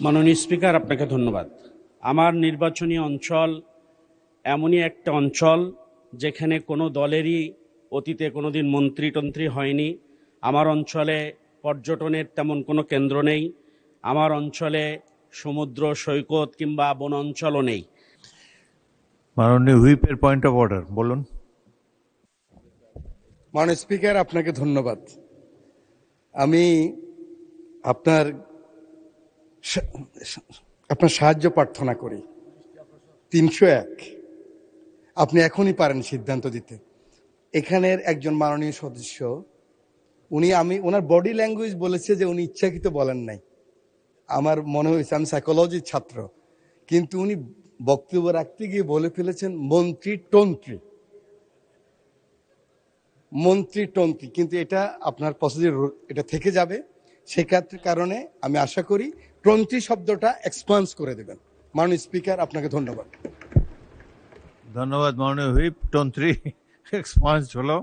মাননীয় স্পিকার, আপনাকে ধন্যবাদ। আমার নির্বাচনী অঞ্চল এমনই একটা অঞ্চল যেখানে কোনো দলেরই অতীতে কোনোদিন মন্ত্রী হয়নি। আমার অঞ্চলে পর্যটনের তেমন কোনো কেন্দ্র নেই। আমার অঞ্চলে সমুদ্র সৈকত কিংবা বন অঞ্চলও নেই। মাননীয় হুইপের পয়েন্ট অফ অর্ডার বলুন। মাননীয় স্পিকার, আপনাকে ধন্যবাদ। আমি আপনার আপনার সাহায্য প্রার্থনা করি। 301 আপনি এখনই পারেন সিদ্ধান্ত দিতে। এখানের একজন মাননীয় সদস্য ওনার বডি ল্যাঙ্গুয়েজ বলেছে যে উনি ইচ্ছাকৃত বলেন নাই। আমার মনে হয়েছে, আমি সাইকোলজির ছাত্র, কিন্তু উনি বক্তব্য রাখতে গিয়ে বলে ফেলেছেন মন্ত্রী টন্ত্রী, কিন্তু এটা আপনার প্রসিডিউর, এটা থেকে যাবে। সে কারণে আমি আশা করি টন্ত্রী শব্দটা এক্সপান্স করে দেবেন। মাননীয় স্পিকার, আপনাকে ধন্যবাদ। ধন্যবাদ মাননীয় হুইপ। তন্ত্রী এক্সপান্স হলো।